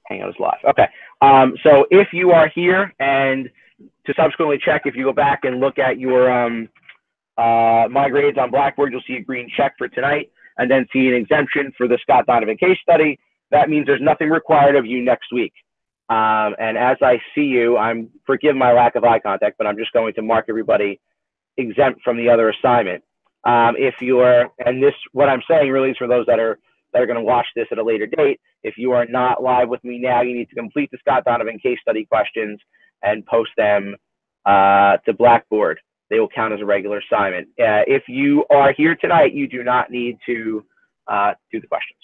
Hangout is live. Okay. So if you are here and to subsequently check, if you go back and look at your my grades on Blackboard, you'll see a green check for tonight and then see an exemption for the Scott Donovan case study. That means there's nothing required of you next week. And as I see you, forgive my lack of eye contact, but I'm just going to mark everybody exempt from the other assignment. If you are, and this, what I'm saying really is for those that are going to watch this at a later date. If you are not live with me now, you need to complete the Scott Donovan case study questions and post them to Blackboard. They will count as a regular assignment. If you are here tonight, you do not need to do the questions.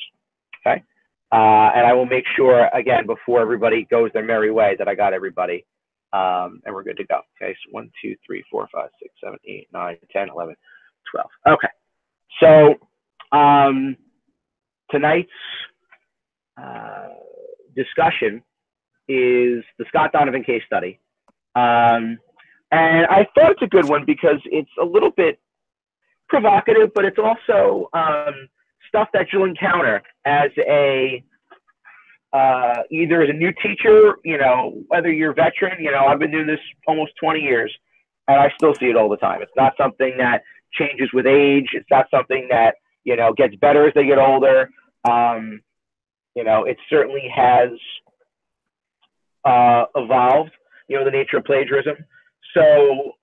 Okay. And I will make sure, again, before everybody goes their merry way, that I got everybody and we're good to go. Okay. So 1, 2, 3, 4, 5, 6, 7, 8, 9, 10, 11, 12. Okay. So tonight's discussion is the Scott Donovan case study. And I thought it's a good one because it's a little bit provocative, but it's also stuff that you'll encounter as either as a new teacher, whether you're a veteran, I've been doing this almost 20 years and I still see it all the time. It's not something that changes with age. It's not something that, gets better as they get older. It certainly has evolved, the nature of plagiarism. So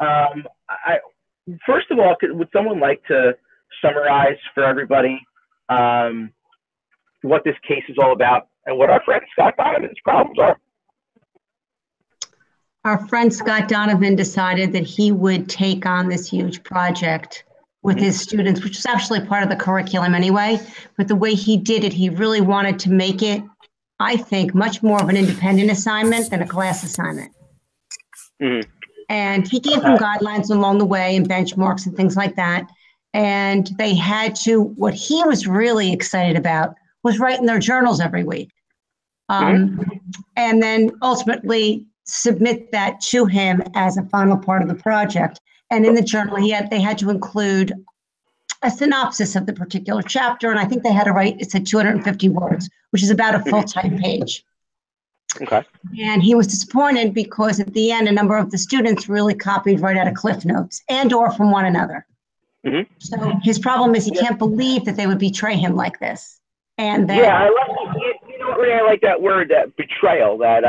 first of all, would someone like to summarize for everybody what this case is all about and what our friend Scott Donovan's problems are? Our friend Scott Donovan decided that he would take on this huge project with his students, which is actually part of the curriculum anyway. But the way he did it, he really wanted to make it, I think, much more of an independent assignment than a class assignment. Mm-hmm. And he gave them guidelines along the way and benchmarks and things like that. And they had to, what he was really excited about was writing their journals every week. And then ultimately submit that to him as a final part of the project. And in the journal, they had to include a synopsis of the particular chapter. And I think they had to write, it said 250 words, which is about a full-type page. Okay. And he was disappointed because at the end, a number of the students really copied right out of Cliff Notes and or from one another. Mm-hmm. So his problem is he can't believe that they would betray him like this. And then, I like, Renee, I like that word, that betrayal, that,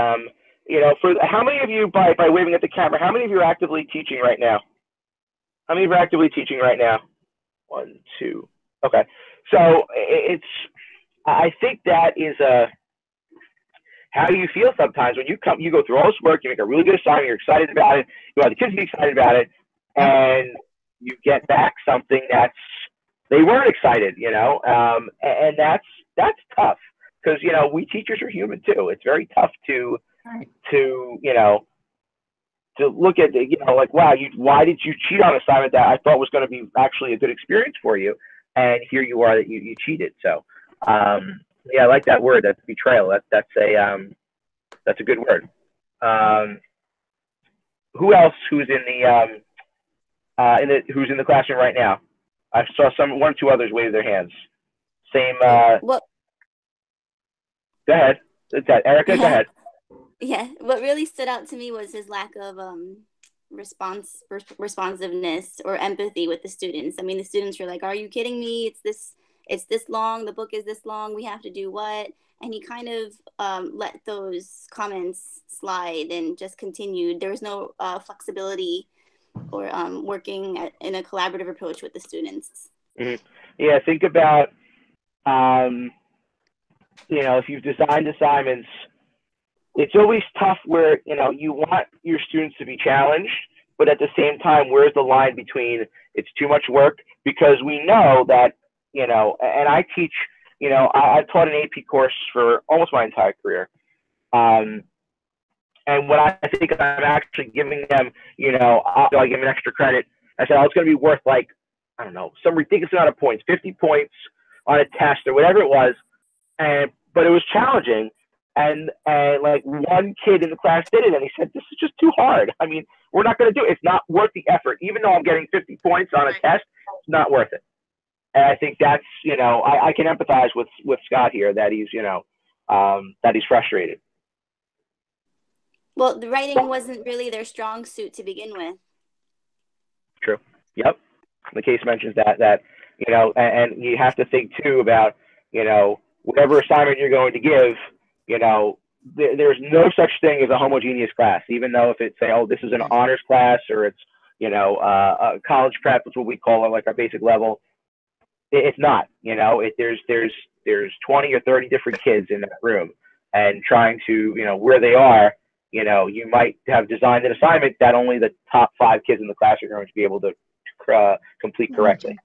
for how many of you, by waving at the camera, how many of you are actively teaching right now? How many of you are actively teaching right now? 1, 2. Okay. So I think that is how you feel sometimes when you go through all this work, you make a really good assignment, you're excited about it, you want the kids to be excited about it, and you get back something they weren't excited, and that's tough because, we teachers are human too. It's very tough to look at, like, wow, why did you cheat on an assignment that I thought was going to be actually a good experience for you? And here you are that you cheated. So, I like that word. That's betrayal. That's a good word. Who else who's in the classroom right now? I saw one or two others wave their hands. Same. What? Go ahead. Erica, go ahead. Yeah, what really stood out to me was his lack of responsiveness or empathy with the students. I mean, the students were like, "Are you kidding me? It's this long. The book is this long. We have to do what?" And he kind of let those comments slide and just continued. There was no flexibility or working in a collaborative approach with the students. Mm-hmm. Yeah, think about if you've designed assignments. It's always tough where, you want your students to be challenged, but at the same time, where's the line between it's too much work? Because we know that, and I teach, I taught an AP course for almost my entire career. And when I think I'm actually giving them, I give them extra credit, I said, it's going to be worth like, I don't know, some ridiculous amount of points, 50 points on a test or whatever it was. But it was challenging. And like one kid in the class did it, and he said, "This is just too hard. I mean, we're not going to do it. It's not worth the effort. Even though I'm getting 50 points on a test, it's not worth it." And I think that's, I can empathize with Scott here that he's, that he's frustrated. Well, the writing wasn't really their strong suit to begin with. True. Yep. The case mentions that you know, and you have to think too about, you know, whatever assignment you're going to give, you know, there's no such thing as a homogeneous class, even though if it's say, oh, this is an honors class, or it's, you know, a college prep, is what we call it, like our basic level. It's not, you know, there's 20 or 30 different kids in that room, and trying to, you know, where they are, you know, you might have designed an assignment that only the top 5 kids in the class are going to be able to complete correctly.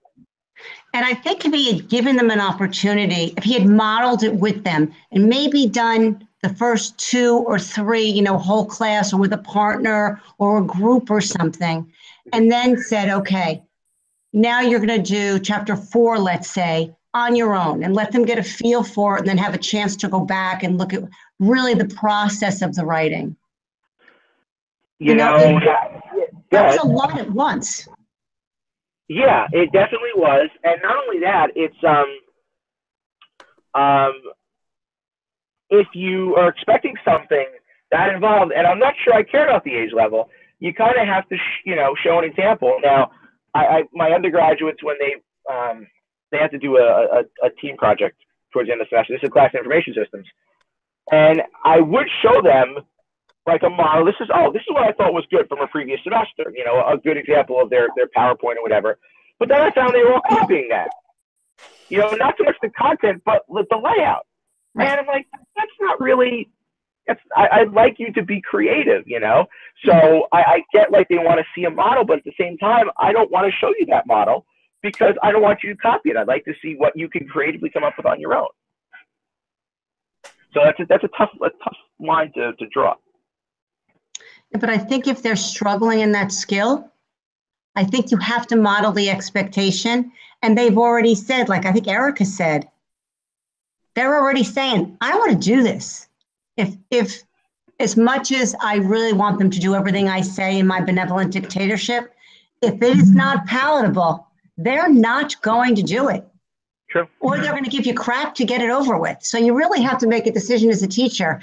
And I think if he had given them an opportunity, if he had modeled it with them and maybe done the first 2 or 3, you know, whole class or with a partner or a group or something, and then said, okay, now you're going to do chapter 4, let's say, on your own, and let them get a feel for it, and then have a chance to go back and look at really the process of the writing. You know, that was a lot at once. Yeah, it definitely was. And not only that, it's if you are expecting something that involved, and I'm not sure I care about the age level, you kind of have to, you know, show an example. Now, my undergraduates, when they have to do a team project towards the end of the semester, this is class information systems, and I would show them like a model. This is what I thought was good from a previous semester, you know, a good example of their PowerPoint or whatever. But then I found they were all copying that, you know, not so much the content, but the layout. And I'm like, that's not really, I'd like you to be creative, you know? So I get like they want to see a model, but at the same time, I don't want to show you that model because I don't want you to copy it. I'd like to see what you can creatively come up with on your own. So that's a tough line to draw. But I think if they're struggling in that skill, I think you have to model the expectation. And they've already said, like I think Erica said, they're already saying, I want to do this. If as much as I really want them to do everything I say in my benevolent dictatorship, if it is not palatable, they're not going to do it. True. Or they're going to give you crap to get it over with. So you really have to make a decision as a teacher.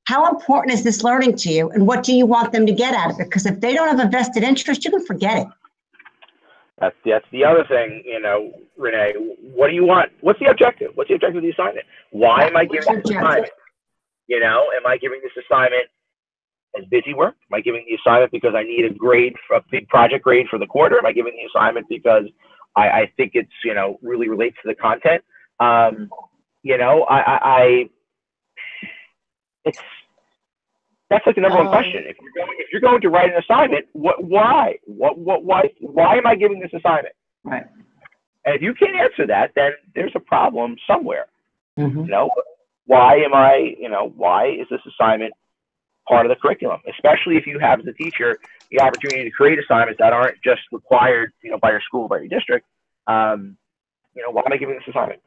How important is this learning to you, and what do you want them to get out of it? Because if they don't have a vested interest, you can forget it. That's the other thing, you know, Renee. What do you want? What's the objective? What's the objective of the assignment? Why am I giving this assignment? You know, am I giving this assignment as busy work? Am I giving the assignment because I need a big project grade for the quarter? Am I giving the assignment because I think it's, you know, really relates to the content? You know, that's like the number one question. If you're going to write an assignment, why am I giving this assignment? Right. And if you can't answer that, then there's a problem somewhere. You know, why is this assignment part of the curriculum? Especially if you have as a teacher the opportunity to create assignments that aren't just required, you know, by your school, by your district. You know, why am I giving this assignment?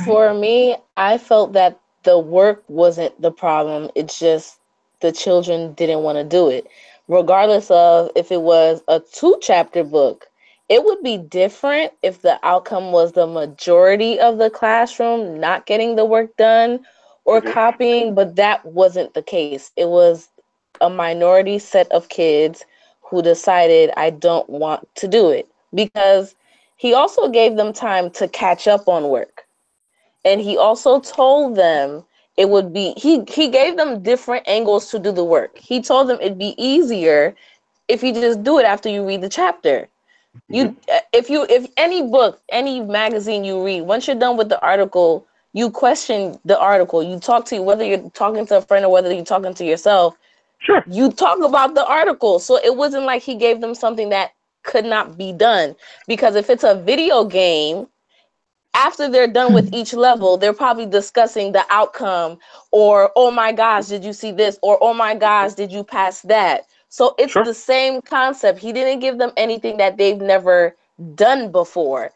For me, I felt that the work wasn't the problem. It's just the children didn't want to do it. Regardless of if it was a 2-chapter book, it would be different if the outcome was the majority of the classroom not getting the work done or copying, but that wasn't the case. It was a minority set of kids who decided, I don't want to do it, because he also gave them time to catch up on work. And he also told them it would be, he gave them different angles to do the work. He told them it'd be easier if you just do it after you read the chapter. If any book, any magazine you read, once you're done with the article, you question the article. You talk to, whether you're talking to a friend or whether you're talking to yourself. Sure. You talk about the article. So it wasn't like he gave them something that could not be done. Because if it's a video game, after they're done with each level, they're probably discussing the outcome, or, oh my gosh, did you see this? Or, oh my gosh, did you pass that? So it's the same concept. He didn't give them anything that they've never done before.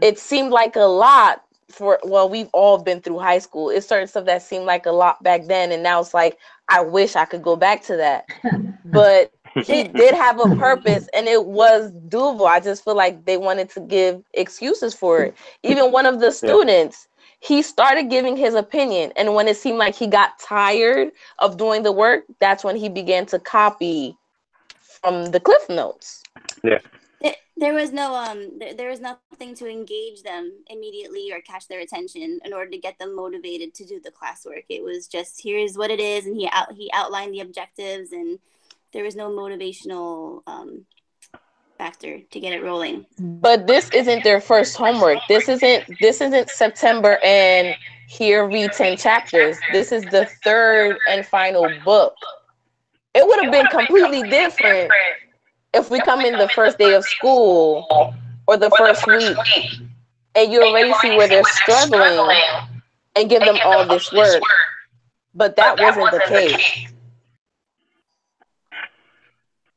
It seemed like a lot we've all been through high school. It's certain stuff that seemed like a lot back then. And now it's like, I wish I could go back to that. But he did have a purpose and it was doable. I just feel like they wanted to give excuses for it. Even one of the students, he started giving his opinion. And when it seemed like he got tired of doing the work, that's when he began to copy from the Cliff Notes. Yeah. There was there was nothing to engage them immediately or catch their attention in order to get them motivated to do the classwork. It was just, here's what it is, and he outlined the objectives, and there was no motivational factor to get it rolling. But this isn't their first homework. This isn't September and here read 10 chapters. This is the third and final book. It would have been completely different if we come in the first day of school or the first week and you already see where they're struggling and give them all this work. But that wasn't the case.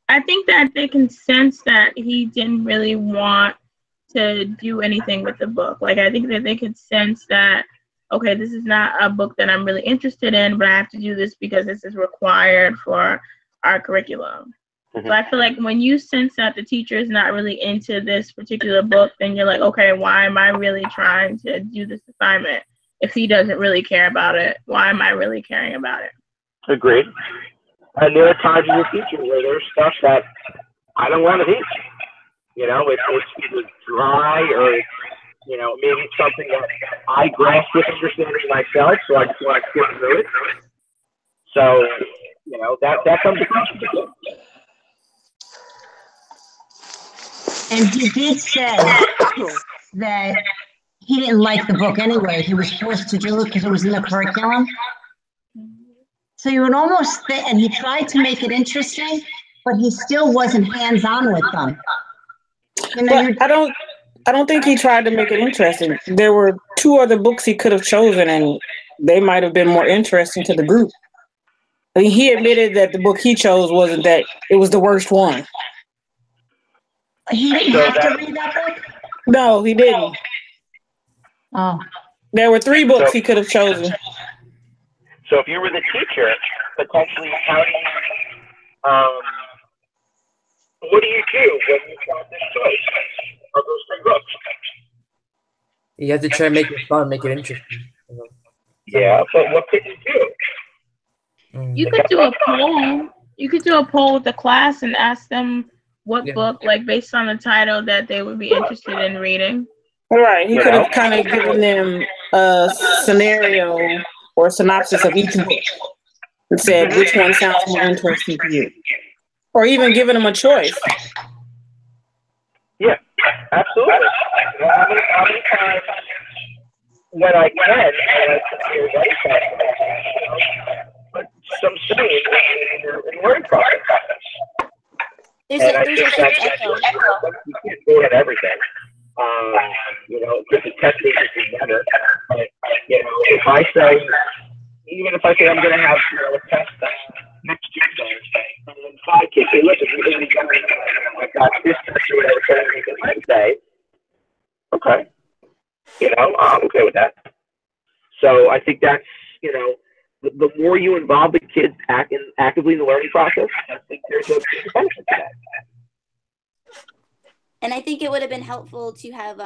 I think that they can sense that he didn't really want to do anything with the book. Like, I think that they could sense that, okay, this is not a book that I'm really interested in, but I have to do this because this is required for our curriculum. So I feel like when you sense that the teacher is not really into this particular book, then you're like, okay, why am I really trying to do this assignment? If he doesn't really care about it, why am I really caring about it? Agreed. And there are times as a teacher where there's stuff that I don't want to teach. You know, it's either dry or, you know, maybe it's something that I grasp with understanding myself, so I just want to skip through it. So, you know, that comes across. And he did say that he didn't like the book anyway. He was forced to do it because it was in the curriculum. So you would almost think, and he tried to make it interesting, but he still wasn't hands-on with them. You know, but I don't think he tried to make it interesting. There were 2 other books he could have chosen, and they might have been more interesting to the group. I mean, he admitted that the book he chose wasn't that, it was the worst one. He didn't have to read that book? No, he didn't. Oh. There were 3 books he could have chosen. So if you were the teacher, potentially, how do you, what do you do when you got this choice of those 3 books? You have to try and make it fun, make it interesting. Yeah, but what could you do? You could do a poll. You could do a poll with the class and ask them what book, like based on the title, that they would be interested in reading. All right, he could have kind of given them a scenario or a synopsis of each book and said which one sounds more interesting to you, or even given them a choice. Yeah, absolutely. How many times when I can, I like to hear but some saying in learning process. There's a echo. You can't go at everything. You know, because the test is better. But, you know, if I say, even if I say I'm going to have, you know, a test next Tuesday, and then 5 kids say, listen, I got this test or whatever, Wednesday. Okay. You know, I'm okay with that. So I think that's, you know, the more you involve the kids actively in the learning process, I think there's a benefit to that. And I think it would have been helpful to have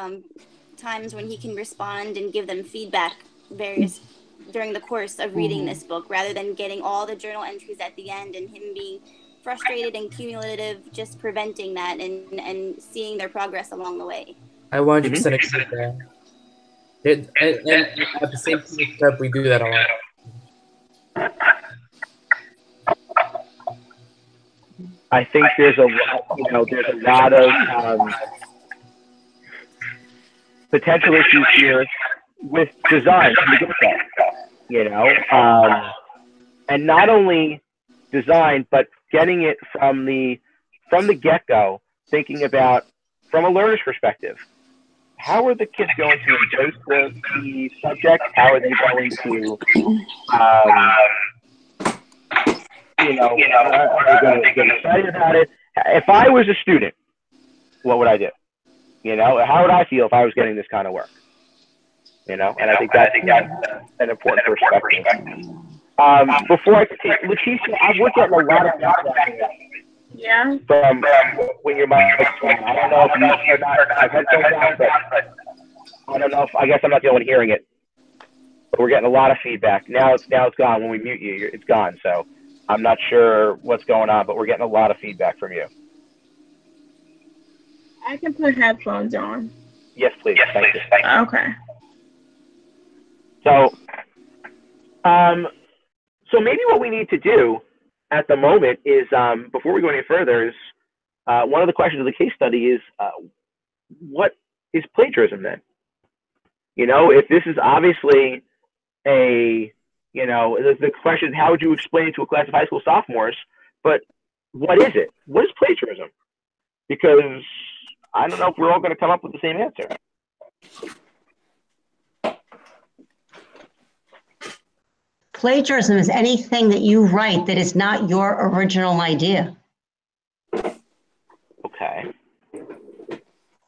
times when he can respond and give them feedback during the course of reading this book, rather than getting all the journal entries at the end and him being frustrated and cumulative, just preventing that and seeing their progress along the way. I 100% agree with that. And at the same time, we do that a lot. I think there's a lot of potential issues here with design from the get-go, you know, and not only design, but getting it from the get-go, thinking about from a learner's perspective. How are the kids going to embrace the subject? How are they going to, are they going to get excited about it? If I was a student, what would I do? You know, how would I feel if I was getting this kind of work? You know, and I think that's an important perspective. Before I continue, Leticia, I've looked at a lot of feedback. Yeah. From when your mic's on. I don't know if you or not. I've headphones on, but I don't know if, I guess I'm not the only one hearing it. but we're getting a lot of feedback. Now it's gone. When we mute you, it's gone. So I'm not sure what's going on, but we're getting a lot of feedback from you. I can put headphones on. Yes, please. Thank you. Okay. So, so maybe what we need to do at the moment is, before we go any further, is one of the questions of the case study is, what is plagiarism then? You know, if this is obviously a, you know, the question is, how would you explain it to a class of high school sophomores? But what is it? What is plagiarism? Because I don't know if we're all going to come up with the same answer. Plagiarism is anything that you write that is not your original idea. Okay.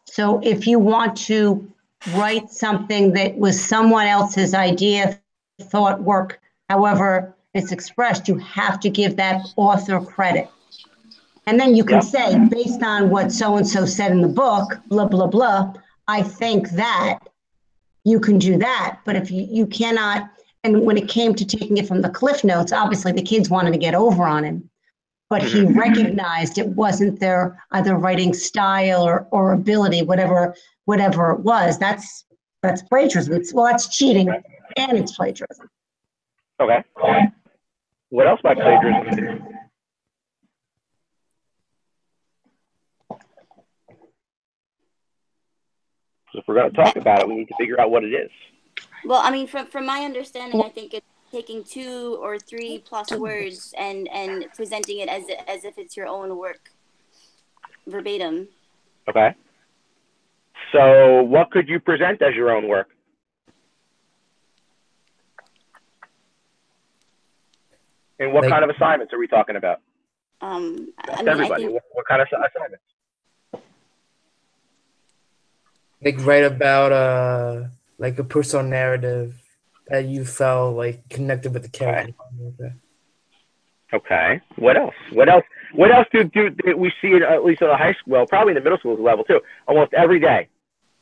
So if you want to write something that was someone else's idea, thought, work, however it's expressed, you have to give that author credit. And then you can say, based on what so-and-so said in the book, blah, blah, blah, I think that you can do that. But if you cannot, and when it came to taking it from the Cliff Notes, obviously the kids wanted to get over on him, but he recognized it wasn't their either writing style or ability, whatever it was. That's plagiarism. That's cheating and it's plagiarism. Okay. What else about plagiarism? So if we're going to talk about it, we need to figure out what it is. Well, I mean, from my understanding, I think it's taking 2 or 3 plus words and presenting it as if it's your own work, verbatim. Okay. So what could you present as your own work? And what kind of assignments are we talking about? Everybody, what kind of assignments? Like write about like a personal narrative that you felt like connected with the character. Okay. What else? What else do we see it, at least at the high school? Well, probably in the middle school level too. Almost every day.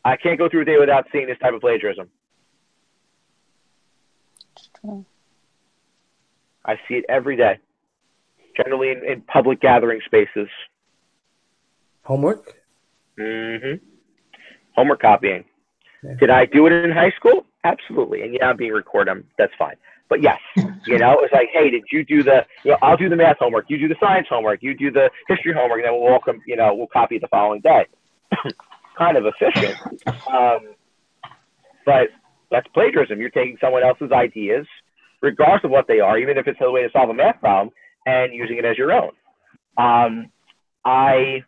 I can't go through a day without seeing this type of plagiarism. I see it every day. Generally in public gathering spaces. Homework? Mm-hmm. Homework copying. Yeah. Did I do it in high school? Absolutely. And yeah, I'm being recorded. That's fine. But yes, you know, it's like, hey, did you do the, you know, I'll do the math homework. You do the science homework. You do the history homework. And then we'll all come, you know, we'll copy it the following day. Kind of efficient. But that's plagiarism. You're taking someone else's ideas, regardless of what they are, even if it's a way to solve a math problem, and using it as your own. I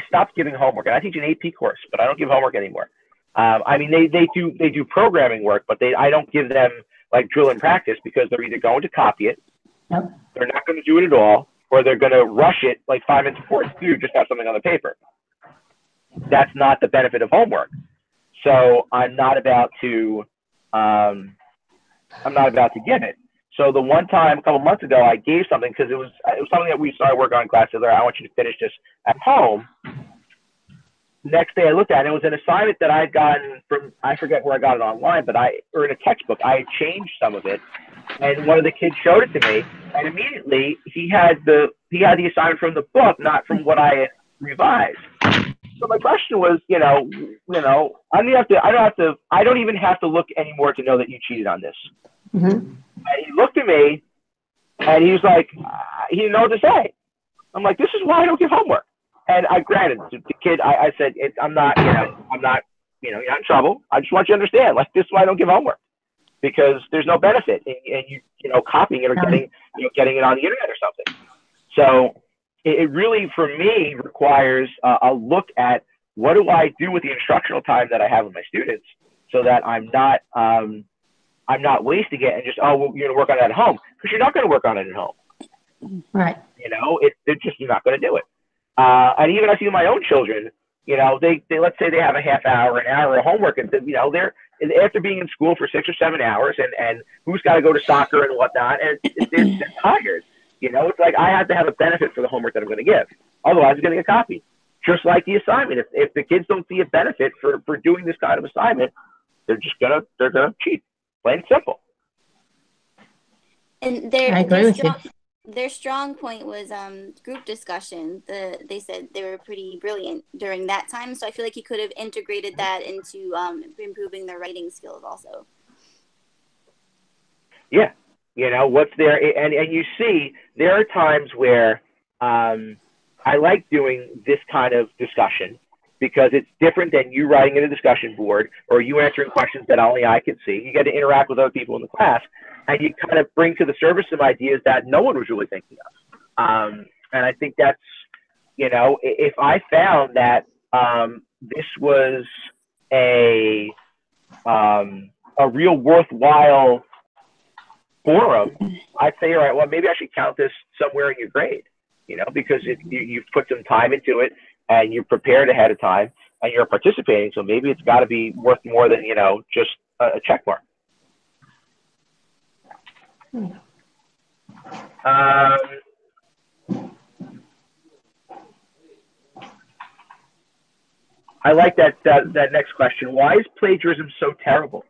stopped giving homework, and I teach an AP course, but I don't give homework anymore. I mean, they do programming work, but I don't give them like drill and practice, because they're either going to copy it, they're not going to do it at all, or they're going to rush it like 5 minutes before it's due, just have something on the paper. That's not the benefit of homework. So I'm not about to give it. So the one time a couple months ago, I gave something because it was something that we started working on in class. I want you to finish this at home. Next day I looked at it. It was an assignment that I had gotten from, I forget where I got it online, but or in a textbook. I had changed some of it, and one of the kids showed it to me, and immediately he had the assignment from the book, not from what I had revised. So my question was, I don't even have to look anymore to know that you cheated on this. Mm-hmm. And he looked at me, and he was like, he didn't know what to say. I'm like, this is why I don't give homework. And I granted the kid, I said, you're not in trouble. I just want you to understand, like, this is why I don't give homework, because there's no benefit in you copying it or getting it on the internet or something. So it really, for me, requires a look at what do I do with the instructional time that I have with my students, so that I'm not wasting it and just, oh, well, you're going to work on it at home, because you're not going to work on it at home. Right. You're not going to do it. And even I see my own children, they let's say they have a half hour, an hour of homework, and they're after being in school for 6 or 7 hours, and who's got to go to soccer and whatnot, and they're tired. It's like I have to have a benefit for the homework that I'm going to give. Otherwise, it's going to get copied. Just like the assignment. If the kids don't see a benefit for doing this kind of assignment, they're gonna cheat. Plain and simple. And I agree with you. their strong point was group discussion. They said they were pretty brilliant during that time. So I feel like he could have integrated that into improving their writing skills also. Yeah. You know, what's there, and you see, there are times where I like doing this kind of discussion because it's different than you writing in a discussion board or you answering questions that only I can see. You get to interact with other people in the class, and you kind of bring to the surface some ideas that no one was really thinking of. And I think that's, you know, if I found that this was a real worthwhile forum, I'd say, all right, well, maybe I should count this somewhere in your grade, you know, because you've put some time into it and you're prepared ahead of time and you're participating. So maybe it's got to be worth more than, you know, just a check mark. I like that next question. Why is plagiarism so terrible?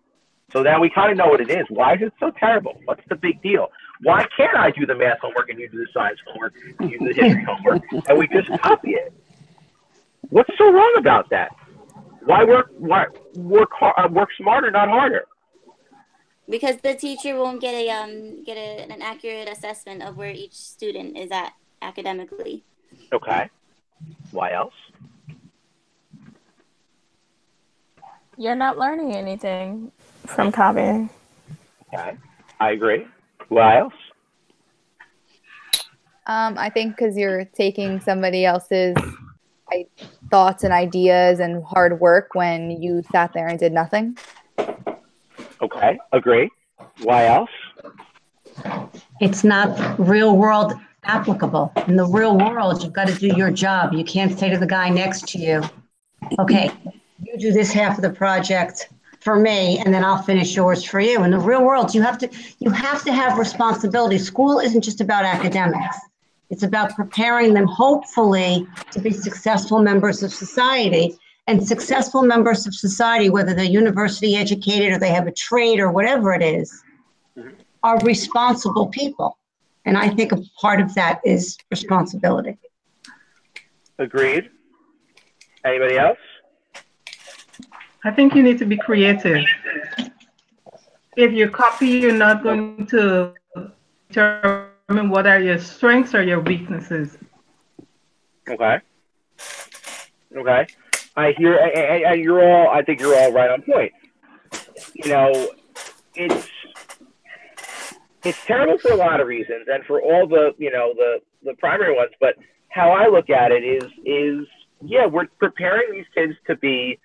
So now we kind of know what it is. Why is it so terrible? What's the big deal? Why can't I do the math homework and you do the science homework and you do the history homework and we just copy it? What's so wrong about that? Why work smarter, not harder? Because the teacher won't get an accurate assessment of where each student is at academically. Okay. Why else? You're not learning anything from copying. Okay. I agree. Why else? I think because you're taking somebody else's thoughts and ideas and hard work when you sat there and did nothing. Okay, agree. Why else? It's not real world applicable. In the real world, you've got to do your job. You can't say to the guy next to you, okay, you do this half of the project for me, and then I'll finish yours for you. In the real world, you have to have responsibility. School isn't just about academics. It's about preparing them, hopefully, to be successful members of society. And successful members of society, whether they're university educated or they have a trade or whatever it is, are responsible people. And I think a part of that is responsibility. Agreed. Anybody else? I think you need to be creative. If you copy, you're not going to determine what are your strengths or your weaknesses. Okay. Okay. I hear, and I think you're all right on point. You know, it's terrible for a lot of reasons and for all the, you know, the primary ones, but how I look at it is yeah, we're preparing these kids to be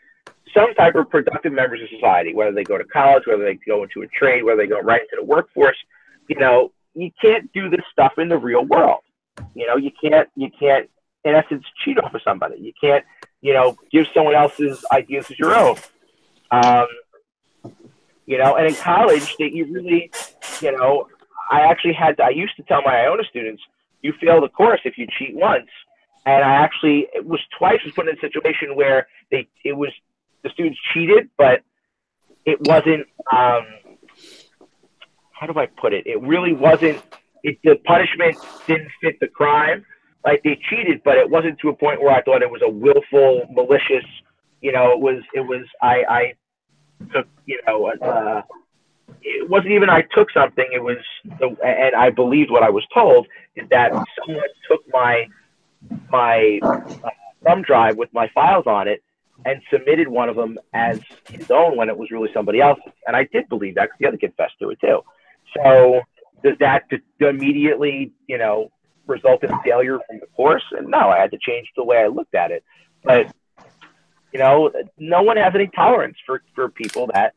some type of productive members of society, whether they go to college, whether they go into a trade, whether they go right into the workforce. You know, you can't do this stuff in the real world. You know, you can't, in essence, cheat off of somebody. You can't, you know, give someone else's ideas as your own. You know, and in college, that you really, you know, I used to tell my Iona students, you fail the course if you cheat once. And it was put in a situation where the students cheated, but it wasn't, how do I put it? It really wasn't, the punishment didn't fit the crime. Like, they cheated, but it wasn't to a point where I thought it was a willful, malicious, you know, I took, you know, it wasn't even I took something, it was, and I believed what I was told, is that someone took my thumb drive with my files on it and submitted one of them as his own when it was really somebody else's. And I did believe that because the other kid fessed to it too. So does that immediately, you know, result in failure from the course? And no, I had to change the way I looked at it. But, you know, no one has any tolerance for people that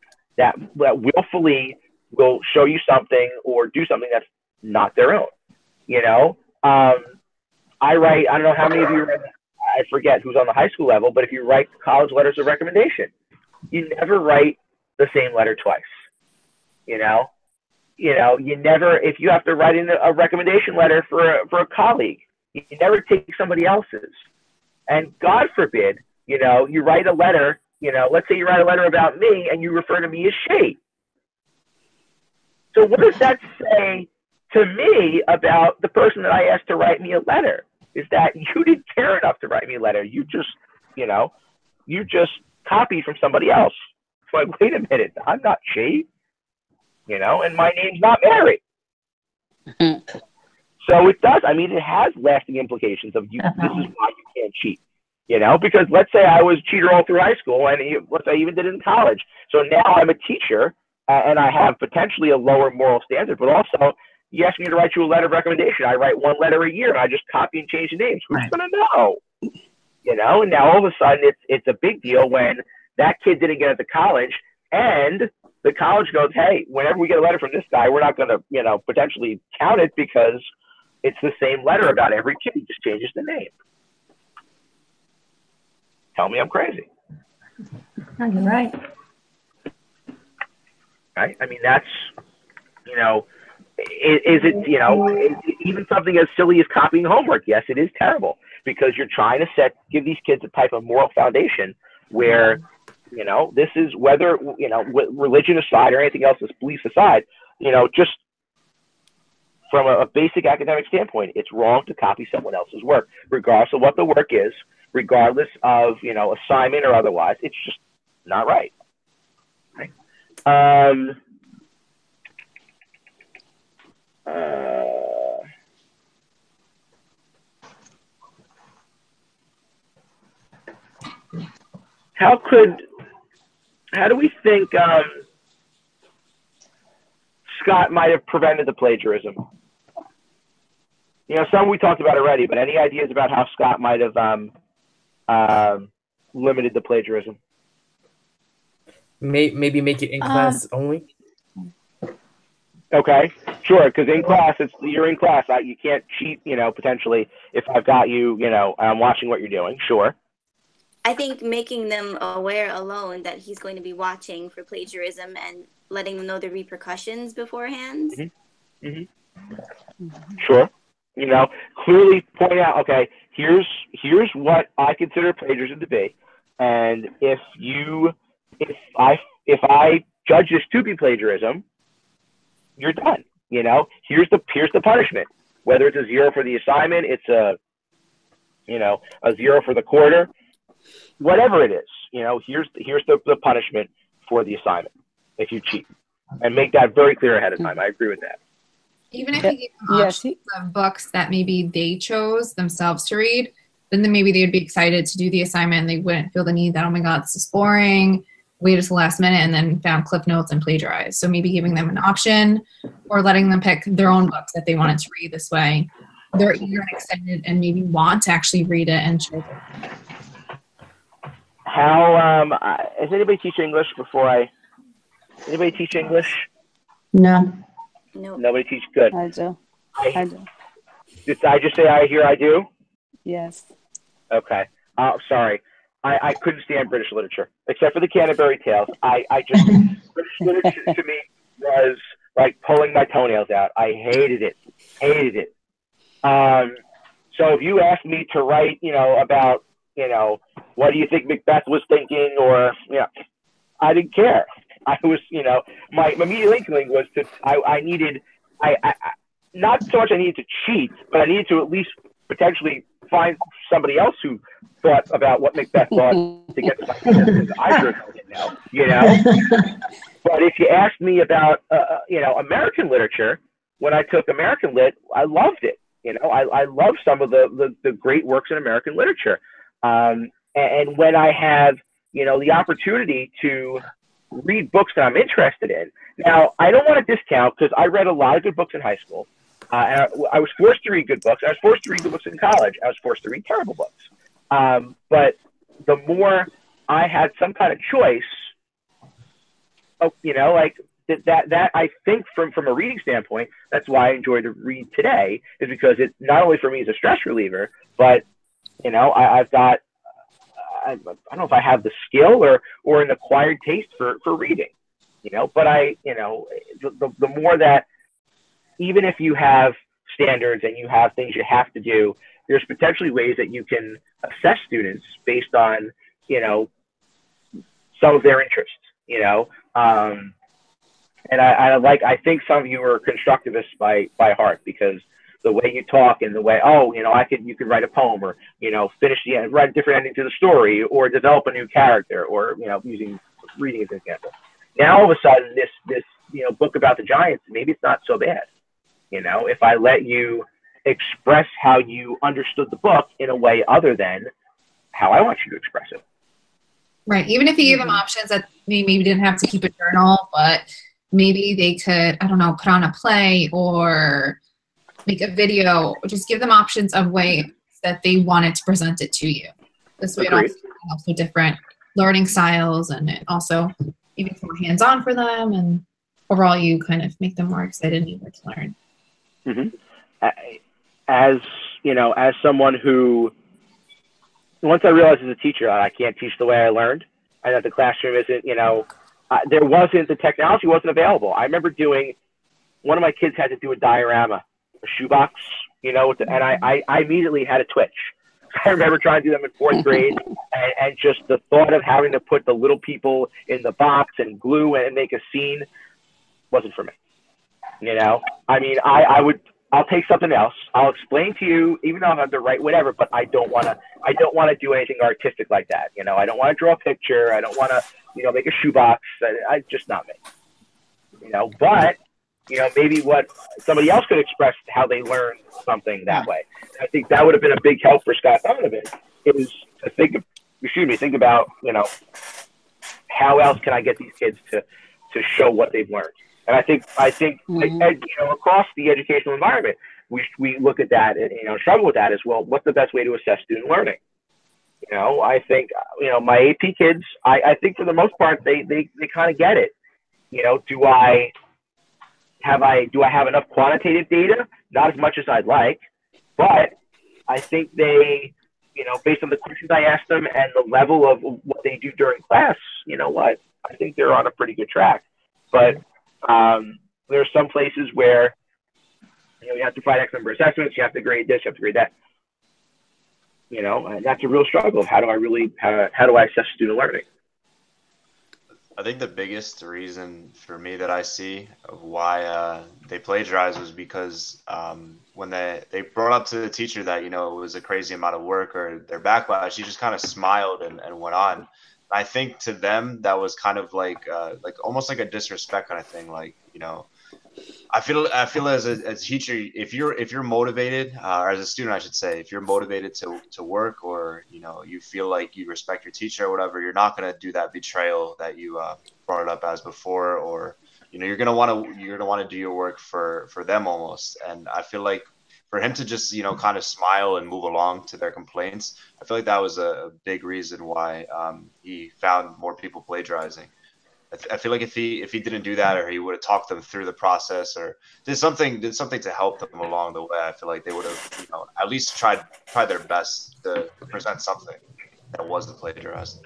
willfully will show you something or do something that's not their own. You know, I don't know how many of you, I forget who's on the high school level, but if you write college letters of recommendation, you never write the same letter twice. You know, you never, if you have to write in a recommendation letter for a colleague, you never take somebody else's. And God forbid, you know, you write a letter, you know, let's say you write a letter about me and you refer to me as she. So what does that say to me about the person that I asked to write me a letter? Is that you didn't care enough to write me a letter. You just, you just copied from somebody else. It's like, wait a minute, I'm not Chi, and my name's not Mary. So it does. I mean, it has lasting implications of you. This is why you can't cheat. Because let's say I was a cheater all through high school, and let's say I even did it in college. So now I'm a teacher, and I have potentially a lower moral standard, but also you ask me to write you a letter of recommendation. I write one letter a year, and I just copy and change the names. Who's going to know? And now all of a sudden it's a big deal when that kid didn't get into college, and the college goes, hey, whenever we get a letter from this guy, we're not going to, potentially count it because it's the same letter about every kid. He just changes the name. Tell me I'm crazy. Oh, you're right. Right? I mean, that's, is it, even something as silly as copying homework? Yes, it is terrible because you're trying to give these kids a type of moral foundation where, this is whether, religion aside or anything else, beliefs aside, just from a basic academic standpoint, it's wrong to copy someone else's work, regardless of what the work is, regardless of, assignment or otherwise. It's just not right. Right? How do we think Scott might have prevented the plagiarism? Some we talked about already, but any ideas about how Scott might have limited the plagiarism? Maybe make it in class only. Okay, sure. Because in class, you're in class. You can't cheat. Potentially, if I've got you, I'm watching what you're doing. Sure. I think making them aware alone that he's going to be watching for plagiarism and letting them know the repercussions beforehand. Sure. Clearly point out, okay, here's what I consider plagiarism to be. And if I judge this to be plagiarism, you're done. Here's the punishment. Whether it's a 0 for the assignment, it's a 0 for the quarter. Whatever it is, here's the punishment for the assignment if you cheat, and make that very clear ahead of time. I agree with that. Even if you gave them options of books that maybe they chose themselves to read, then maybe they would be excited to do the assignment and they wouldn't feel the need that, oh my God, this is boring, wait until the last minute and then found cliff notes and plagiarize. So maybe giving them an option or letting them pick their own books that they wanted to read this way. They're eager and excited and maybe want to actually read it and show it. How does anybody teach English anybody teach English? No. Nobody teach good. I do. Did I just say I hear I do? Yes. Okay. Sorry. I couldn't stand British literature, except for the Canterbury Tales. I just British literature to me was like pulling my toenails out. I hated it. So if you asked me to write, about, what do you think Macbeth was thinking, or I didn't care. I was, my immediate inkling was I needed not so much I needed to cheat, but I needed to at least potentially find somebody else who thought about what Macbeth thought to get to my because I sure don't know, But if you asked me about, American literature, when I took American Lit, I loved it. I love some of the great works in American literature. And when I have, the opportunity to read books that I'm interested in. Now, I don't want to discount because I read a lot of good books in high school. And I was forced to read good books. I was forced to read good books in college. I was forced to read terrible books. But the more I had some kind of choice, that I think from a reading standpoint, that's why I enjoy to read today, is because it not only for me is a stress reliever, but I've got I don't know if I have the skill or an acquired taste for reading, but the more that, even if you have standards and you have things you have to do, there's potentially ways that you can assess students based on, some of their interests, And I think some of you are constructivists by heart, because the way you talk and the way, you could write a poem, or, finish write a different ending to the story, or develop a new character, or, using reading as an example. Now all of a sudden this book about the Giants, maybe it's not so bad. If I let you express how you understood the book in a way other than how I want you to express it. Right. Even if you gave them options that they maybe didn't have to keep a journal, but maybe they could, I don't know, put on a play or make a video, or just give them options of ways that they wanted to present it to you. This way it also helps with different learning styles, and it also even more hands-on for them, and overall you kind of make them more excited and eager to learn. Mm-hmm. As someone who, once I realized as a teacher I can't teach the way I learned, and that the classroom isn't, the technology wasn't available. I remember one of my kids had to do a diorama, a shoebox, and I immediately had a twitch. I remember trying to do them in 4th grade, and just the thought of having to put the little people in the box and glue and make a scene wasn't for me. I'll take something else. I'll explain to you, even though I have the right whatever, but I don't want to do anything artistic like that. I don't want to draw a picture. I don't want to, make a shoebox. I just not me. But maybe what somebody else could express how they learn something that way. I think that would have been a big help for Scott Donovan, is to think about, how else can I get these kids to show what they've learned. And I think across the educational environment, we look at that and struggle with that as well. What's the best way to assess student learning? I think my AP kids, I think for the most part they kind of get it. Do I have enough quantitative data? Not as much as I'd like, but I think they, based on the questions I ask them and the level of what they do during class, I think they're on a pretty good track. But there are some places where you have to provide X number of assessments, you have to grade this, you have to grade that. And that's a real struggle. How do I assess student learning? I think the biggest reason for me that I see of why they plagiarized was because when they brought up to the teacher that, it was a crazy amount of work or their backlash, she just kind of smiled and went on. I think to them that was kind of like almost like a disrespect kind of thing. Like, I feel as a teacher, if you're motivated, or as a student I should say, if you're motivated to work, or you feel like you respect your teacher or whatever, you're not gonna do that betrayal that you brought it up as before, or you're gonna want to do your work for them almost. And I feel like for him to just kind of smile and move along to their complaints, I feel like that was a big reason why he found more people plagiarizing. I feel like if he didn't do that, or he would have talked them through the process, or did something to help them along the way, I feel like they would have at least tried their best to present something that wasn't plagiarized.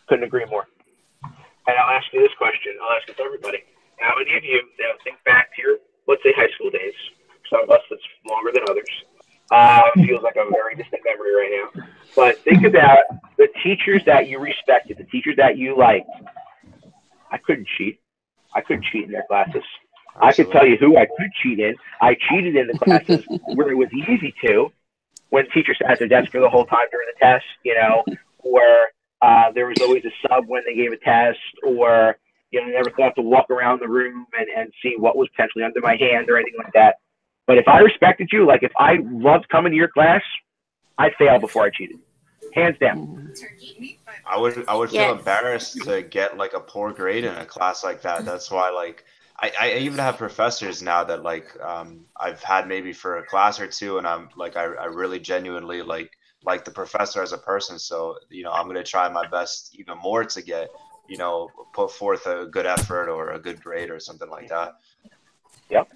Couldn't agree more. And I'll ask you this question. I'll ask it to everybody. How many of you think back to your, let's say, high school days? Some of us, it's longer than others. Feels like a very distant memory right now. But think about the teachers that you respected, the teachers that you liked. I couldn't cheat. I couldn't cheat in their classes. Absolutely. I could tell you who I could cheat in. I cheated in the classes where it was easy to, when teachers sat at their desk for the whole time during the test, or there was always a sub when they gave a test, or never thought to walk around the room and see what was potentially under my hand or anything like that. But if I respected you, like if I loved coming to your class, I'd fail before I cheated. Hands down. I would feel embarrassed to get like a poor grade in a class like that. That's why I even have professors now that I've had maybe for a class or two, and I'm like I really genuinely like the professor as a person. So I'm gonna try my best even more to get put forth a good effort or a good grade or something like that. Yep.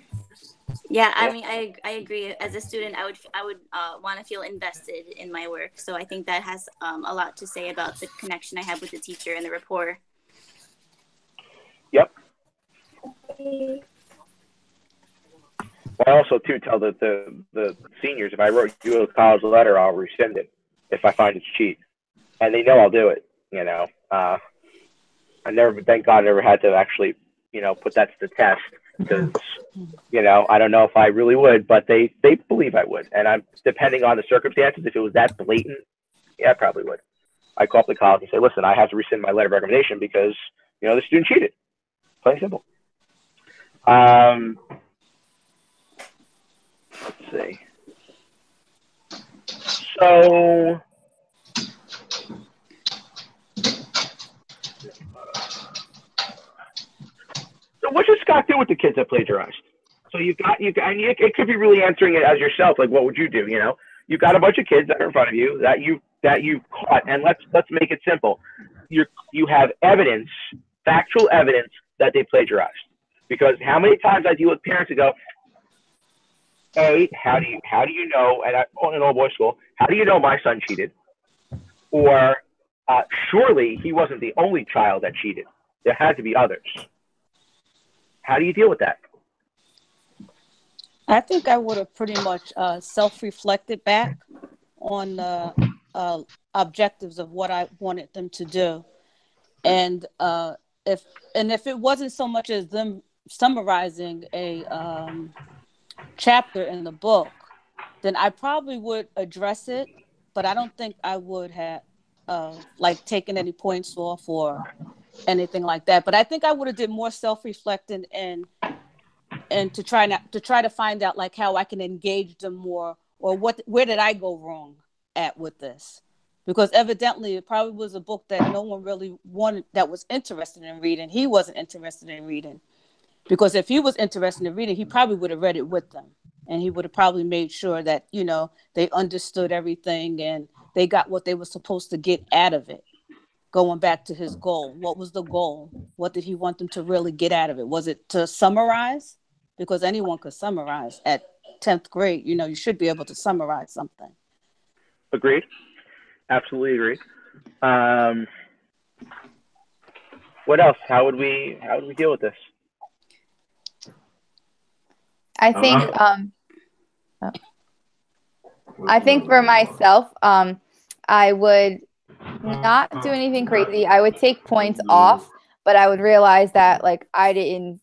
Yeah, I mean, I agree. As a student, I would want to feel invested in my work. So I think that has a lot to say about the connection I have with the teacher and the rapport. Yep. I also too tell the seniors, if I wrote you a college letter, I'll rescind it if I find it's cheap, and they know I'll do it. thank God, I never had to actually, put that to the test because, I don't know if I really would, but they believe I would. And I'm depending on the circumstances. If it was that blatant, yeah, I probably would. I call up the college and say, listen, I have to rescind my letter of recommendation because, the student cheated. Plain and simple. Let's see. So what should Scott do with the kids that plagiarized? So it could be really answering it as yourself. Like, what would you do? You've got a bunch of kids that are in front of you that you caught, and let's make it simple. You have evidence, factual evidence that they plagiarized. Because how many times I deal with parents who go, A, how do you know? And I own an all boys school. How do you know my son cheated? Or surely he wasn't the only child that cheated. There had to be others. How do you deal with that? I think I would have pretty much self-reflected back on the objectives of what I wanted them to do, and if it wasn't so much as them summarizing a chapter in the book, then I probably would address it, but I don't think I would have taken any points off or anything like that. But I think I would have did more self-reflecting and to try to find out like how I can engage them more, or where did I go wrong at with this? Because evidently it probably was a book that no one really that was interested in reading. He wasn't interested in reading, because if he was interested in reading, he probably would have read it with them, and he would have probably made sure that they understood everything and they got what they were supposed to get out of it. Going back to his goal, what was the goal? What did he want them to really get out of it? Was it to summarize? Because anyone could summarize at 10th grade. You should be able to summarize something. Agreed. Absolutely agreed. What else? How would we deal with this? I think for myself, I would not do anything crazy. I would take points off, but I would realize that I didn't,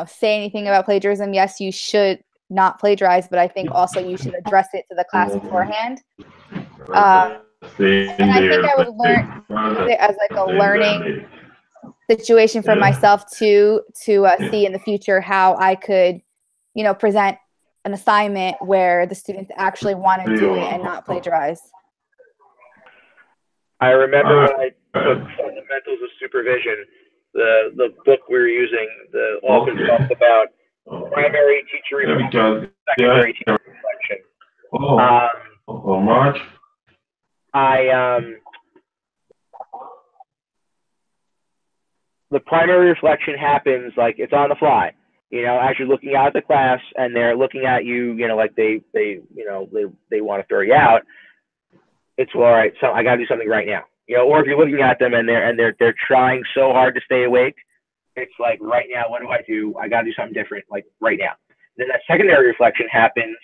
say anything about plagiarism. Yes, you should not plagiarize, but I think also you should address it to the class beforehand. And I think I would use it as a learning situation for myself to see in the future how I could, present an assignment where the students actually want to do it and not plagiarize. I remember when I took Fundamentals of Supervision, the book we were using, the author talked about primary teacher reflection, secondary teacher reflection. March. The primary reflection happens it's on the fly. As you're looking out at the class and they're looking at you, like they want to throw you out. It's all right. So I got to do something right now. Or if you're looking at them and they're trying so hard to stay awake, it's like right now. What do? I got to do something different, like right now. Then that secondary reflection happens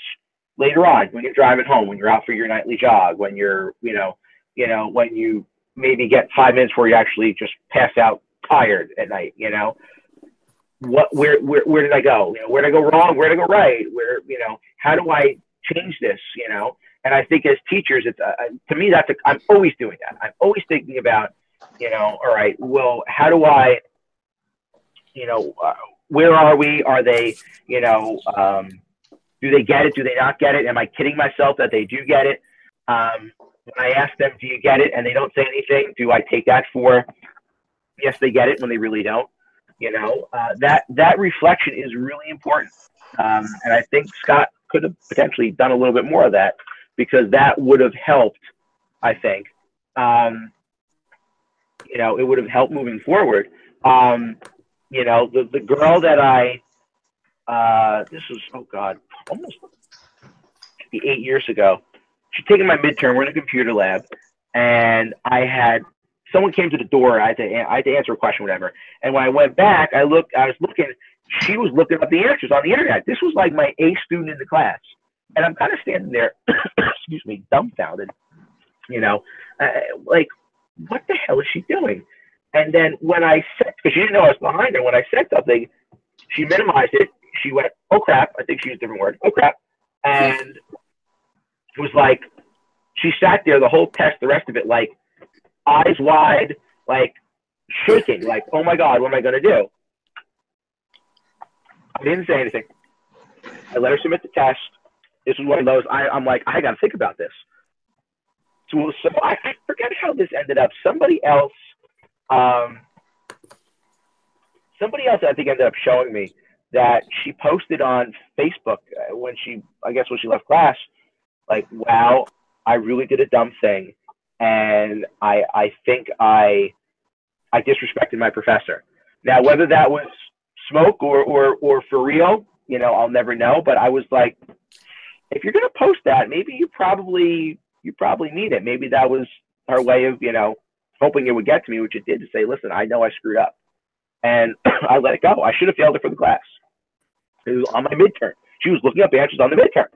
later on when you're driving home, when you're out for your nightly jog, when you're, when you maybe get 5 minutes where you actually just pass out tired at night. Where did I go? Where did I go wrong? Where did I go right? How do I change this? And I think as teachers, it's to me I'm always doing that. I'm always thinking about, all right, well, how do I, where are we? Are they, do they get it? Do they not get it? Am I kidding myself that they do get it? When I ask them, do you get it? And they don't say anything, do I take that for, yes, they get it when they really don't? That reflection is really important. And I think Scott could have potentially done a little bit more of that, because that would have helped, I think. It would have helped moving forward. The girl that this was, almost 8 years ago. She'd taken my midterm. We're in a computer lab, and someone came to the door. I had to answer a question, whatever. And when I went back, I was looking. She was looking up the answers on the internet. This was like my A student in the class, and I'm kind of standing there, excuse me, dumbfounded. What the hell is she doing? And then when I said, because she didn't know I was behind her, when I said something, she minimized it. She went, "Oh crap!" I think she used a different word. "Oh crap!" And it was like she sat there the whole test, the rest of it, like eyes wide, like shaking, like, "Oh my God, what am I gonna do?" I didn't say anything. I let her submit the test. This was one of those. I'm like, I got to think about this. So I forget how this ended up. Somebody else, I think ended up showing me that she posted on Facebook when she left class, like, "Wow, I really did a dumb thing, and I think I disrespected my professor." Now, whether that was smoke or for real, I'll never know. But I was like, if you're gonna post that, maybe you probably mean it. Maybe that was her way of hoping it would get to me, which it did, to say, "Listen, I know I screwed up," and I let it go. I should have failed her for the class. It was on my midterm. She was looking up answers on the midterm.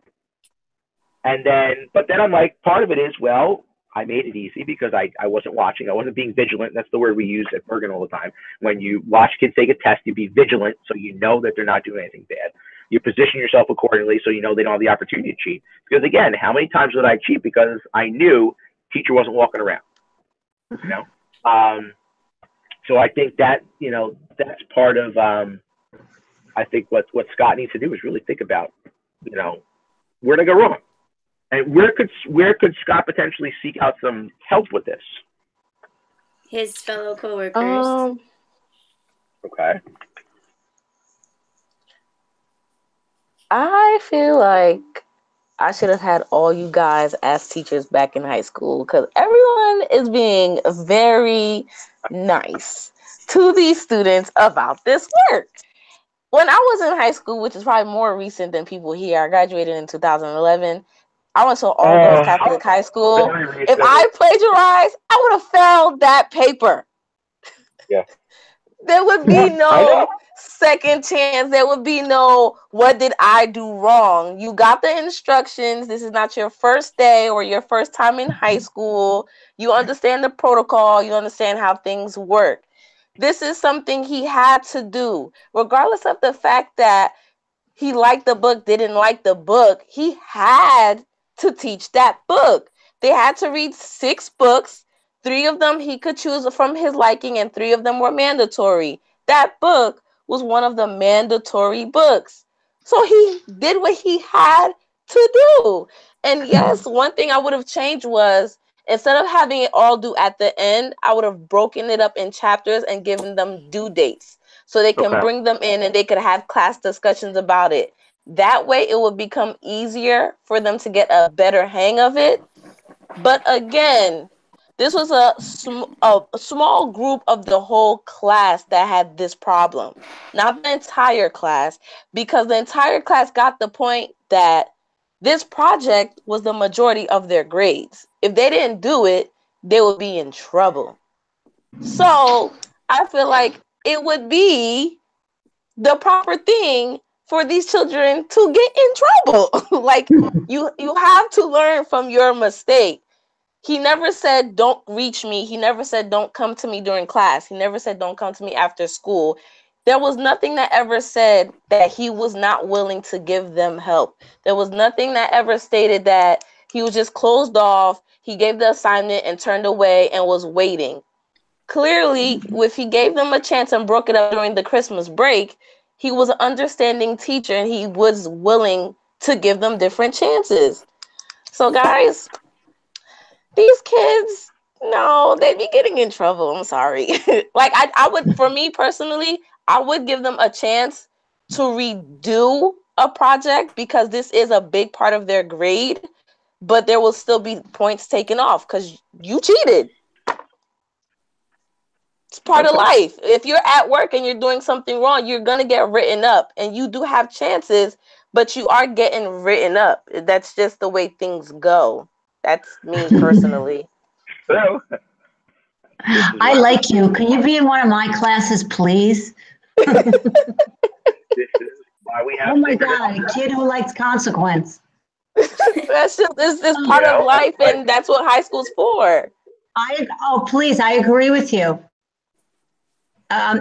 But then I'm like, part of it is, well, I made it easy because I wasn't watching. I wasn't being vigilant. That's the word we use at Bergen all the time. When you watch kids take a test, you be vigilant so you know that they're not doing anything bad. You position yourself accordingly so you know they don't have the opportunity to cheat. Because again, how many times would I cheat because I knew teacher wasn't walking around? So I think that that's part of I think what Scott needs to do is really think about where to go wrong. And where could Scott potentially seek out some help with this? His fellow coworkers. Okay. I feel like I should have had all you guys as teachers back in high school, because everyone is being very nice to these students about this work. When I was in high school, which is probably more recent than people here, I graduated in 2011. I went to an all-girls Catholic high school. If I plagiarized, I would have failed that paper. Yeah. There would be no second chance. There would be no, what did I do wrong? You got the instructions. This is not your first day or your first time in high school. You understand the protocol. You understand how things work. This is something he had to do, regardless of the fact that he liked the book, didn't like the book. He had to teach that book. They had to read 6 books. 3 of them he could choose from his liking, and 3 of them were mandatory. That book was one of the mandatory books. So he did what he had to do. And yes, one thing I would have changed was, instead of having it all due at the end, I would have broken it up in chapters and given them due dates so they can bring them in and they could have class discussions about it. That way it would become easier for them to get a better hang of it. But again, this was a small group of the whole class that had this problem, not the entire class, because the entire class got the point that this project was the majority of their grades. If they didn't do it, they would be in trouble. So I feel like it would be the proper thing for these children to get in trouble. Like, you have to learn from your mistake. He never said, "Don't reach me." He never said, "Don't come to me during class." He never said, "Don't come to me after school." There was nothing that ever said that he was not willing to give them help. There was nothing that ever stated that he was just closed off. He gave the assignment and turned away and was waiting. Clearly, if he gave them a chance and broke it up during the Christmas break, he was an understanding teacher and he was willing to give them different chances. So guys, these kids, no, they'd be getting in trouble. I'm sorry. Like, I would, for me personally, I would give them a chance to redo a project because this is a big part of their grade, but there will still be points taken off because you cheated. It's part of life. If you're at work and you're doing something wrong, you're going to get written up, and you do have chances, but you are getting written up. That's just the way things go. That's me personally. So, I like you. Can you be in one of my classes, please? this is why we have. Oh my God, a kid who likes consequence. That's just this part of life, and that's what high school's for. Please, I agree with you.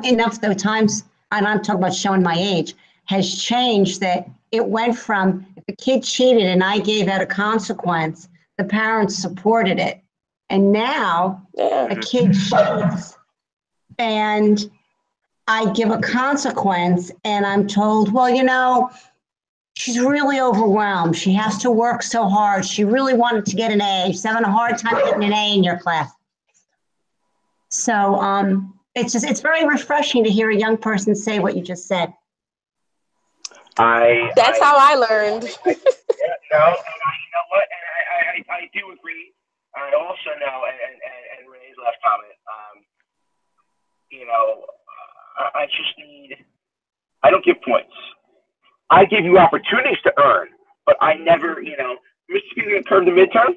enough though times, and I'm talking about showing my age, has changed that it went from if a kid cheated and I gave out a consequence, the parents supported it. And now a kid cheats and I give a consequence and I'm told, well, you know, she's really overwhelmed. She has to work so hard. She really wanted to get an A. She's having a hard time getting an A in your class. So it's very refreshing to hear a young person say what you just said. That's how I learned. You know what? And I do agree. I also know, and Renee's last comment, you know, I just need, I don't give points. I give you opportunities to earn, but I never, you know, Mr. Speaker going to turn the midterm?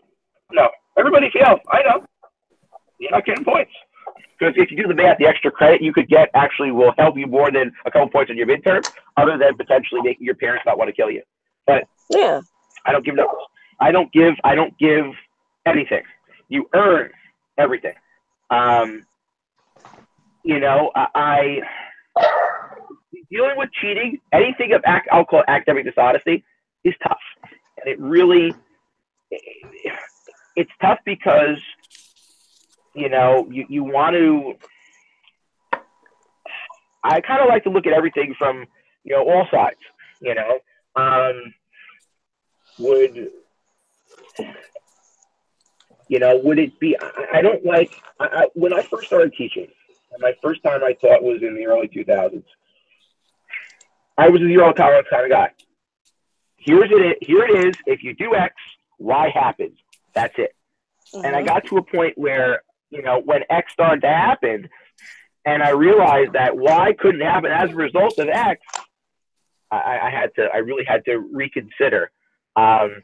No. Everybody fails. I know. You're not getting points. Because if you do the math, the extra credit you could get actually will help you more than a couple points on your midterm, other than potentially making your parents not want to kill you. But yeah, I don't give numbers. I don't give anything. You earn everything. You know, I dealing with cheating, anything of I'll call it academic dishonesty, is tough. And it really, it's tough because, you know, you want to, I kind of like to look at everything from, you know, all sides, you know. Would it be, I don't like, when I first started teaching, and my first time I taught was in the early 2000s, I was a zero tolerance kind of guy. Here it is, if you do X, Y happens. That's it. Mm-hmm. And I got to a point where, you know, when X started to happen, and I realized that Y couldn't happen as a result of X, I really had to reconsider. I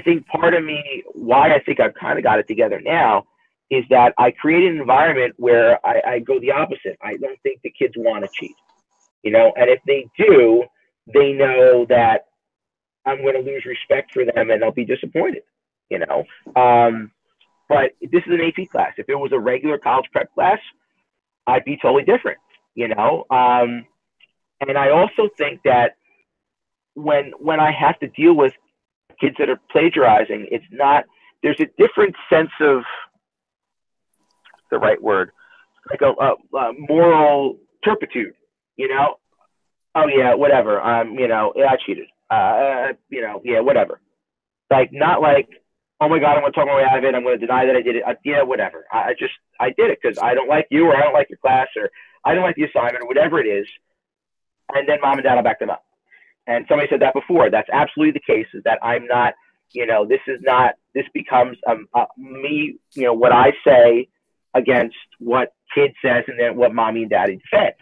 think part of me, why I think I've kind of got it together now, is that I created an environment where I go the opposite. I don't think the kids want to cheat, you know, and if they do, they know that I'm going to lose respect for them and they'll be disappointed, you know. But this is an AP class. If it was a regular college prep class, I'd be totally different, you know. And I also think that when I have to deal with kids that are plagiarizing, it's not, there's a different sense of, the right word, like a moral turpitude, you know. Oh yeah, whatever. You know, yeah, I cheated. You know, yeah, whatever. Like, not like, oh my God, I'm going to talk my way out of it. I'm going to deny that I did it. Yeah, whatever. I did it because I don't like you, or I don't like your class, or I don't like the assignment, or whatever it is. And then mom and dad will back them up. And somebody said that before. That's absolutely the case, is that I'm not, you know, this becomes me, you know, what I say against what kid says and then what mommy and daddy said.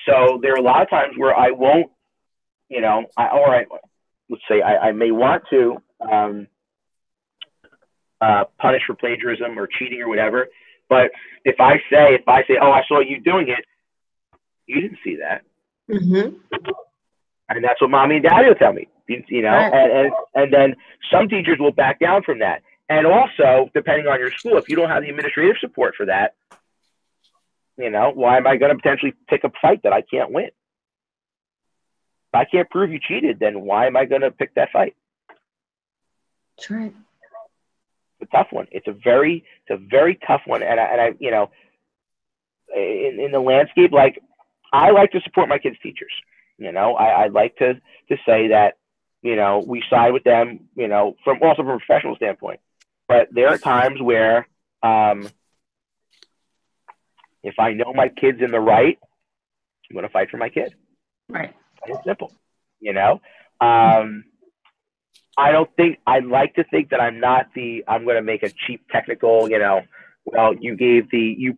So there are a lot of times where I won't, you know, let's say I may want to punish for plagiarism or cheating or whatever. But if I say, oh, I saw you doing it, you didn't see that. Mm-hmm. And that's what mommy and daddy will tell me, you know, right. And then some teachers will back down from that. And also, depending on your school, if you don't have the administrative support for that, you know, why am I going to potentially pick a fight that I can't win? If I can't prove you cheated, then why am I going to pick that fight? That's right. It's a tough one. It's a very tough one. And I you know, in the landscape, like, I like to support my kids' teachers. You know, I like to say that, you know, we side with them, you know, from a professional standpoint. But there are times where if I know my kid's in the right, I'm going to fight for my kid. Right. It's simple, you know. I'd like to think that I'm going to make a cheap technical, you know, well, you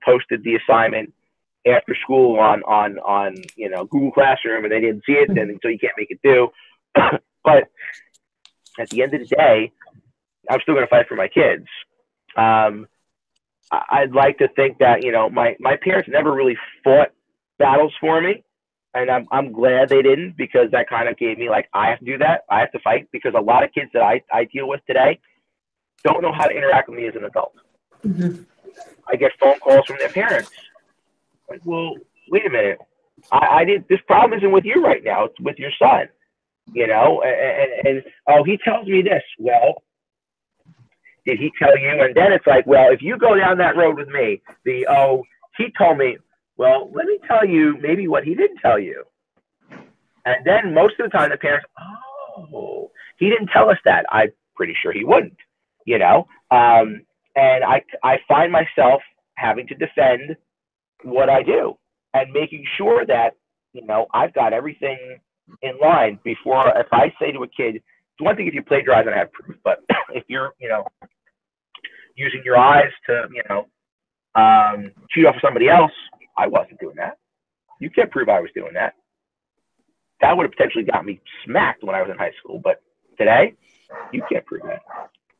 posted the assignment after school on you know, Google Classroom and they didn't see it, and so you can't make it due. But at the end of the day, I'm still going to fight for my kids. I'd like to think that, you know, my parents never really fought battles for me, and I'm glad they didn't, because that kind of gave me, like, I have to do that. I have to fight, because a lot of kids that I deal with today don't know how to interact with me as an adult. Mm-hmm. I get phone calls from their parents. Like, well, wait a minute. I did. This problem isn't with you right now. It's with your son. You know, and oh, he tells me this. Well, did he tell you? And then it's like, well, if you go down that road with me, he told me. Well, let me tell you maybe what he didn't tell you. And then most of the time the parents, oh, he didn't tell us that. I'm pretty sure he wouldn't, you know. And I find myself having to defend what I do and making sure that, you know, I've got everything in line before. If I say to a kid, it's one thing if you plagiarize and have proof, but if you're, you know, using your eyes to, you know, cheat off of somebody else, I wasn't doing that. You can't prove I was doing that. That would have potentially got me smacked when I was in high school, but today, you can't prove that.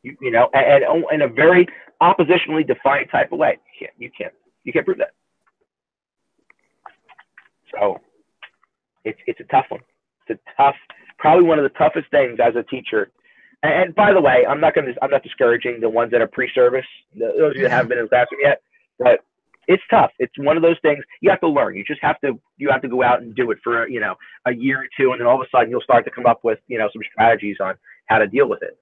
You know, and in a very oppositionally defiant type of way, you can't prove that. So it's a tough one. It's a tough, probably one of the toughest things as a teacher. And by the way, I'm not discouraging the ones that are pre-service, those of you that haven't been in the classroom yet, but it's tough. It's one of those things you have to learn. You have to go out and do it for, you know, a year or two, and then all of a sudden you'll start to come up with, you know, some strategies on how to deal with it.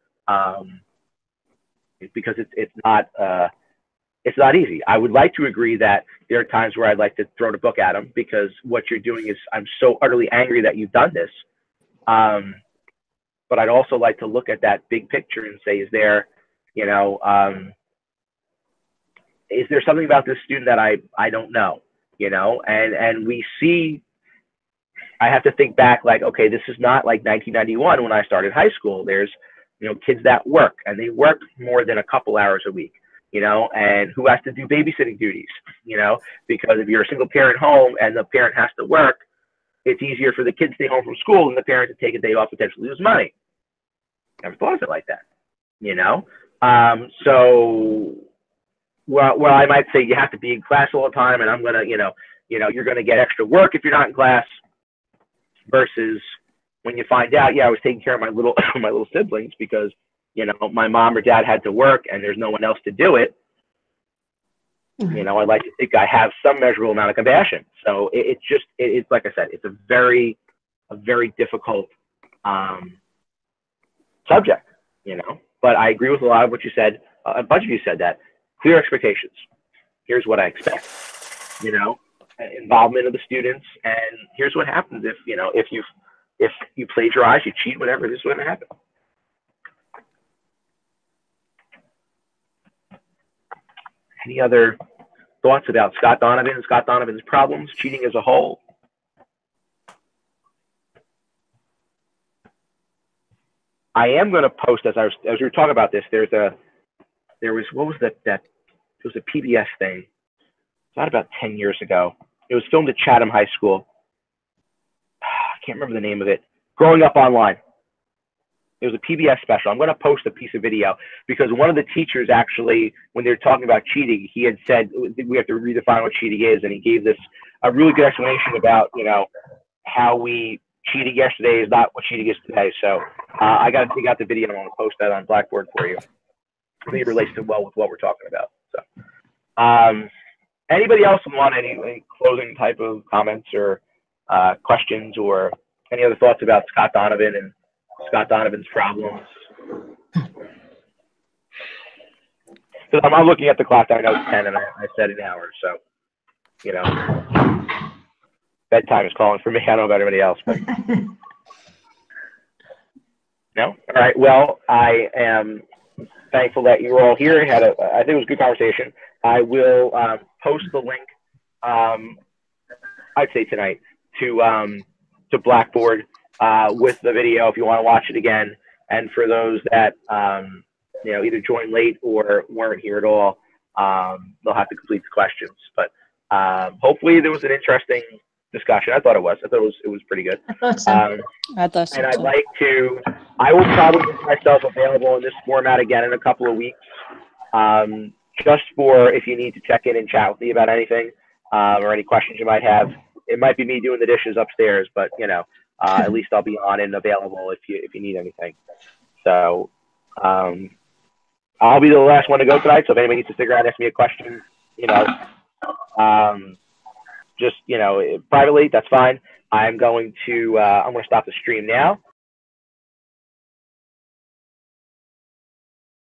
Because it's not easy. I would like to agree that there are times where I'd like to throw the book at them because what you're doing is, I'm so utterly angry that you've done this. But I'd also like to look at that big picture and say, is there, you know, is there something about this student that I don't know, you know? And we see, I have to think back like, okay, this is not like 1991 when I started high school. There's, you know, kids that work, and they work more than a couple hours a week, you know, and who has to do babysitting duties, you know, because if you're a single parent home and the parent has to work, it's easier for the kids to stay home from school than the parent to take a day off, potentially lose money. Never thought of it like that, you know? So, well, I might say you have to be in class all the time, and I'm gonna, you know, you're gonna get extra work if you're not in class. Versus when you find out, yeah, I was taking care of my little my little siblings because, you know, my mom or dad had to work and there's no one else to do it. You know, I'd like to think I have some measurable amount of compassion. So it's like I said, it's a very difficult subject, you know. But I agree with a lot of what you said. A bunch of you said that. Clear expectations. Here's what I expect, you know, involvement of the students, and here's what happens if, you know, if you plagiarize, you cheat, whatever, this is what happens. Any other thoughts about Scott Donovan's problems, cheating as a whole? I am going to post, as we were talking about this, there was what was that it was a PBS thing. Not about 10 years ago. It was filmed at Chatham High School. I can't remember the name of it. Growing Up Online. It was a PBS special. I'm going to post a piece of video because one of the teachers actually, when they were talking about cheating, he had said we have to redefine what cheating is, and he gave this a really good explanation about, you know, how we cheated yesterday is not what cheating is today. So I got to dig out the video and I'm going to post that on Blackboard for you. I think it relates to well with what we're talking about. So. Anybody else want any closing type of comments or questions or any other thoughts about Scott Donovan and Scott Donovan's problems? Because I'm looking at the clock. I know it's 10 and I said an hour. So, you know, bedtime is calling for me. I don't know about everybody else. But no? All right. Well, I am thankful that you were all here. I think it was a good conversation. I will post the link, I'd say tonight, to Blackboard with the video if you want to watch it again. And for those that you know, either joined late or weren't here at all, they'll have to complete the questions. But hopefully there was an interesting discussion. I thought it was. I thought it was pretty good. I thought so. And I'd like to. I will probably make myself available in this format again in a couple of weeks. Just for if you need to check in and chat with me about anything or any questions you might have. It might be me doing the dishes upstairs, but you know, at least I'll be on and available if you need anything. So I'll be the last one to go tonight. So if anybody needs to figure out, ask me a question, you know, just, privately, that's fine. I'm going to stop the stream now.